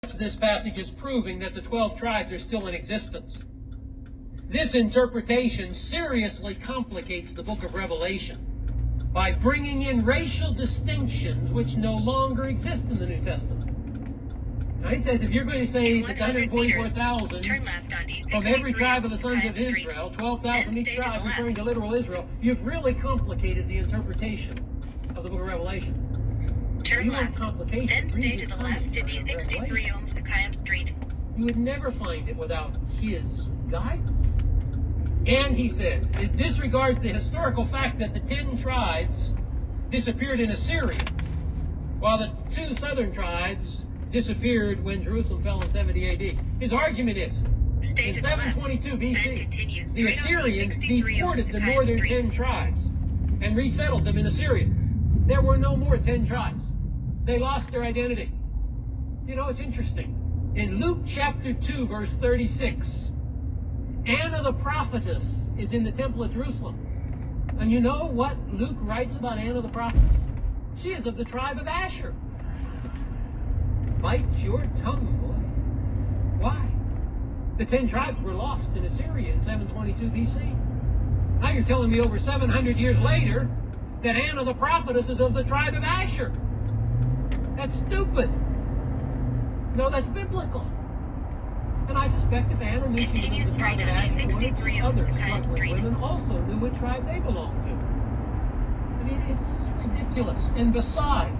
This passage is proving that the 12 tribes are still in existence. This interpretation seriously complicates the book of Revelation by bringing in racial distinctions which no longer exist in the New Testament. Now, he says if you're going to say that 144,000 from every tribe of the sons of Israel, 12,000 each tribe referring to literal Israel, you've really complicated the interpretation of the book of Revelation. Turn left, then stay to the left to D63 Sakayam Street. You would never find it without his guidance. And he says, it disregards the historical fact that the 10 tribes disappeared in Assyria, while the 2 southern tribes disappeared when Jerusalem fell in 70 AD. His argument is, stay in to the 722 left, then BC, continue the straight on Assyrians D63 deported the Sakayam northern Street. 10 tribes and resettled them in Assyria. There were no more 10 tribes. They lost their identity. You know, it's interesting. In Luke chapter 2, verse 36, Anna the prophetess is in the temple at Jerusalem. And you know what Luke writes about Anna the prophetess? She is of the tribe of Asher. Bite your tongue, boy. Why? The 10 tribes were lost in Assyria in 722 BC. Now you're telling me over 700 years later that Anna the prophetess is of the tribe of Asher. That's stupid. No, that's biblical. And I suspect if Anna knew she was of the tribe of Asher, other struggling women also knew what tribe they belonged to. I mean, it's ridiculous. And besides,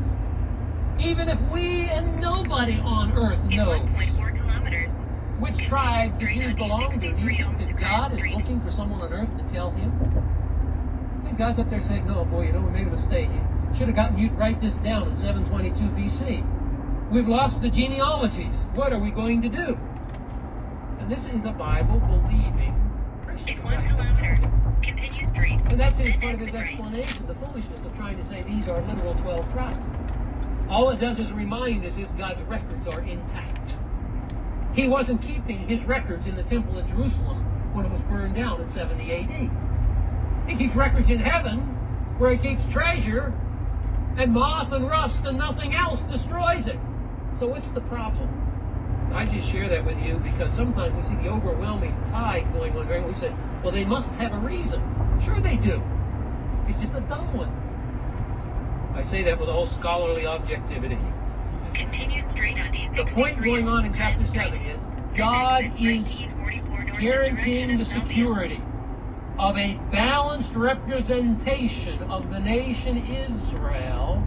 even if we and nobody on earth knows 1.4 kilometers. which tribe the Jews belong to, do you think that God is looking for someone on earth to tell him? I think God's up there saying, no, boy, you know, we made a mistake. Should have gotten you to write this down in 722 BC. We've lost the genealogies. What are we going to do? And this is a Bible-believing Christian. In 1 kilometer, continue straight, And that's then part of his exit right. explanation, the foolishness of trying to say these are literal 12 tribes. All it does is remind us God's records are intact. He wasn't keeping his records in the temple at Jerusalem when it was burned down in 70 AD. He keeps records in heaven where he keeps treasure, and moth and rust and nothing else destroys it. So what's the problem? I just share that with you because sometimes we see the overwhelming tide going on here and we say, well, they must have a reason. Sure they do. It's just a dumb one. I say that with all scholarly objectivity. Continue straight on D63 The point going on in chapter 7 is God is guaranteeing the security of a balanced representation of the nation Israel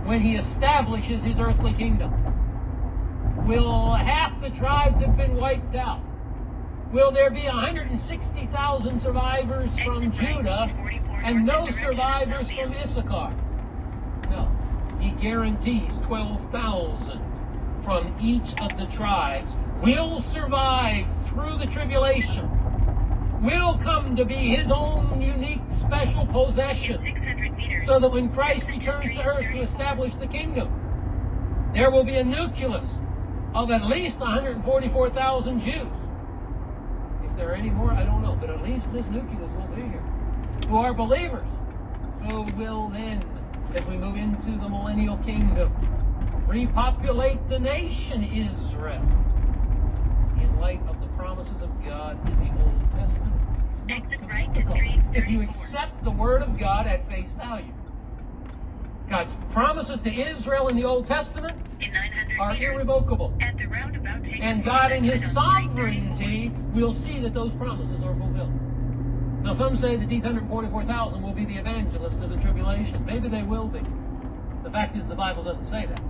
when he establishes his earthly kingdom. Will half the tribes have been wiped out? Will there be 160,000 survivors from Judah and no survivors from Issachar? No. He guarantees 12,000 from each of the tribes will survive through the tribulation, will come to be his own unique special possession, 600 meters, so that when Christ returns to earth to establish the kingdom, there will be a nucleus of at least 144,000 Jews. If there are any more, I don't know, but at least this nucleus will be here, who are believers, who will then, as we move into the millennial kingdom, repopulate the nation Israel in light of the promises of God in the Old Testament. exit right to Street If you 34. accept the Word of God at face value, God's promises to Israel in the Old Testament In 900 are meters, irrevocable. at the roundabout, take And the God fourth in His exit on Street 34. sovereignty will see that those promises are fulfilled. Now some say that these 144,000 will be the evangelists of the tribulation. Maybe they will be. The fact is the Bible doesn't say that.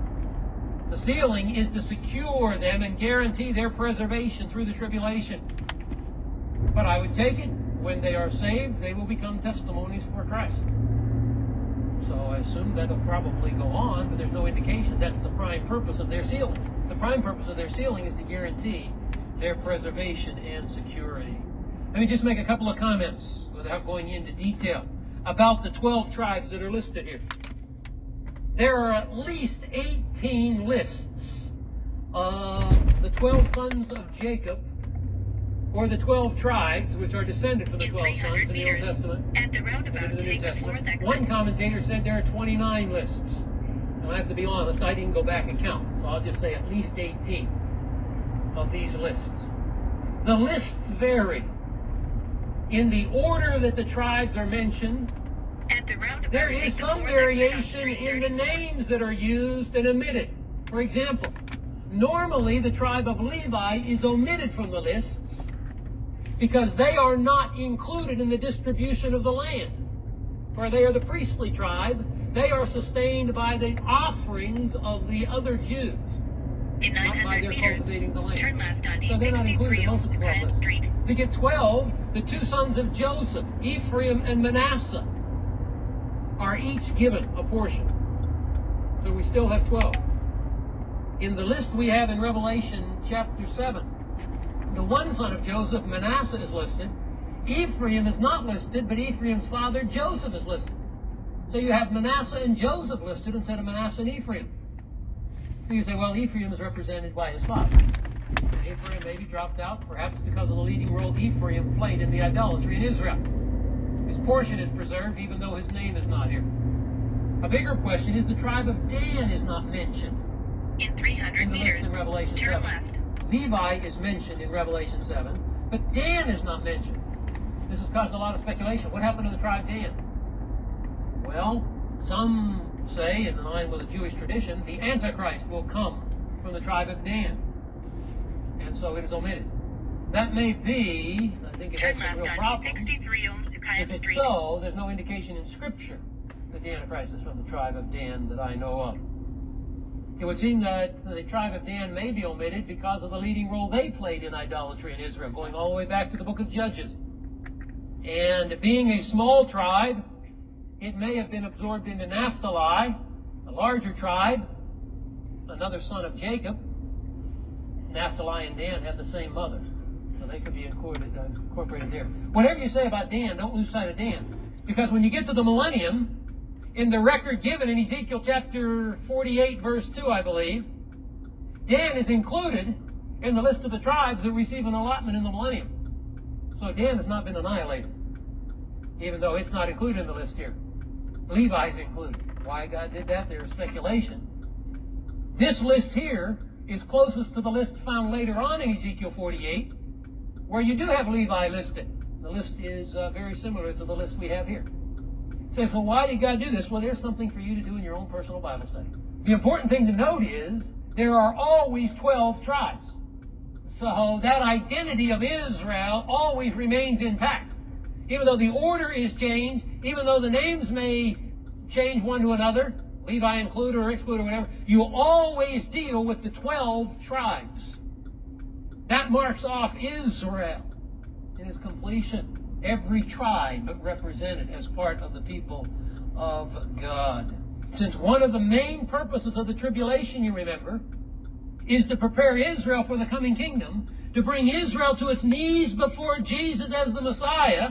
The sealing is to secure them and guarantee their preservation through the tribulation. But I would take it, when they are saved, they will become testimonies for Christ. So I assume that'll probably go on, but there's no indication that's the prime purpose of their sealing. The prime purpose of their sealing is to guarantee their preservation and security. Let me just make a couple of comments without going into detail about the 12 tribes that are listed here. There are at least 18 lists of the 12 sons of Jacob, or the 12 tribes, which are descended from the In 12 sons 300 in the Old meters, Testament. at the and in roundabout, the New take the Testament. fourth exit. One commentator said there are 29 lists. And I have to be honest, I didn't go back and count. So I'll just say at least 18 of these lists. The lists vary in the order that the tribes are mentioned. At the roundabout, There is take the some fourth exit on variation Street in the 34. names that are used and omitted. For example, normally the tribe of Levi is omitted from the lists because they are not included in the distribution of the land. For they are the priestly tribe. They are sustained by the offerings of the other Jews. In Not by 900 their meters, cultivating the land. turn left on So they're not included D63 in on most of the 12 Sukayim lists. Street. We get 12, the two sons of Joseph, Ephraim and Manasseh, are each given a portion. So we still have 12. In the list we have in Revelation chapter 7, the one son of Joseph, Manasseh, is listed. Ephraim is not listed, but Ephraim's father, Joseph, is listed. So you have Manasseh and Joseph listed instead of Manasseh and Ephraim. So you say, well, Ephraim is represented by his father. Ephraim maybe dropped out, perhaps because of the leading role Ephraim played in the idolatry in Israel. His portion is preserved, even though his name is not here. A bigger question is the tribe of Dan is not mentioned In 300 in the list meters, in Revelation turn 7. left. Levi is mentioned in Revelation 7, but Dan is not mentioned. This has caused a lot of speculation. What happened to the tribe Dan? Well, some say, in line with the Jewish tradition, the Antichrist will come from the tribe of Dan. And so it is omitted. That may be, I think it Turn has some left real on problems. D63 on Sukayim If it's Street. so, there's no indication in Scripture that the Antichrist is from the tribe of Dan that I know of. It would seem that the tribe of Dan may be omitted because of the leading role they played in idolatry in Israel, going all the way back to the book of Judges. And being a small tribe, it may have been absorbed into Naphtali, a larger tribe, another son of Jacob. Naphtali and Dan have the same mother, so they could be incorporated there. Whatever you say about Dan, don't lose sight of Dan. Because when you get to the millennium, in the record given in Ezekiel chapter 48, verse 2, I believe, Dan is included in the list of the tribes that receive an allotment in the millennium. So Dan has not been annihilated, even though it's not included in the list here. Levi is included. Why God did that, there's speculation. This list here is closest to the list found later on in Ezekiel 48, where you do have Levi listed. The list is very similar to the list we have here. Say, well, why did God do this? Well, there's something for you to do in your own personal Bible study. The important thing to note is there are always 12 tribes. So that identity of Israel always remains intact. Even though the order is changed, even though the names may change one to another, Levi included or excluded or whatever, you always deal with the 12 tribes. That marks off Israel in its completion. Every tribe represented as part of the people of God. Since one of the main purposes of the tribulation, you remember, is to prepare Israel for the coming kingdom, to bring Israel to its knees before Jesus as the Messiah,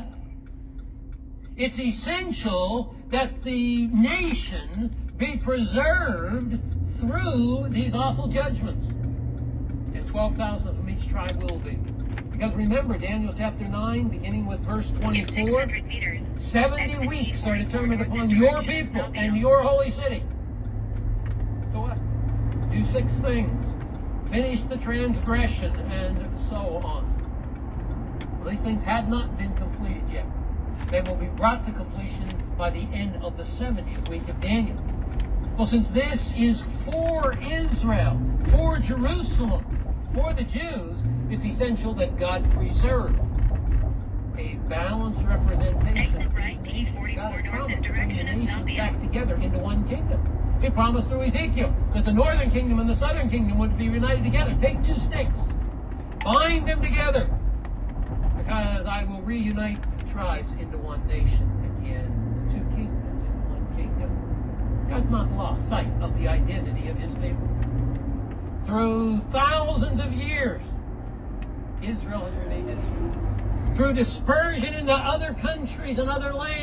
it's essential that the nation be preserved through these awful judgments. And 12,000 from each tribe will be. Because remember, Daniel chapter 9, beginning with verse 24, In 600 meters, 70 exit weeks are T44 determined north upon in your direction of people and Salvio. your holy city. So what? Do 6 things. Finish the transgression, and so on. Well, these things have not been completed yet. They will be brought to completion by the end of the 70th week of Daniel. Well, since this is for Israel, for Jerusalem, for the Jews, it's essential that God preserve a balanced representation. Exit right T44 north in direction of Salvio. Back together into one kingdom. He promised through Ezekiel that the northern kingdom and the southern kingdom would be united together. Take 2 sticks, bind them together, because I will reunite the tribes into one nation again, the 2 kingdoms into one kingdom. God's not lost sight of the identity of his people. Through thousands of years, Israel has remained Israel. Through dispersion into other countries and other lands,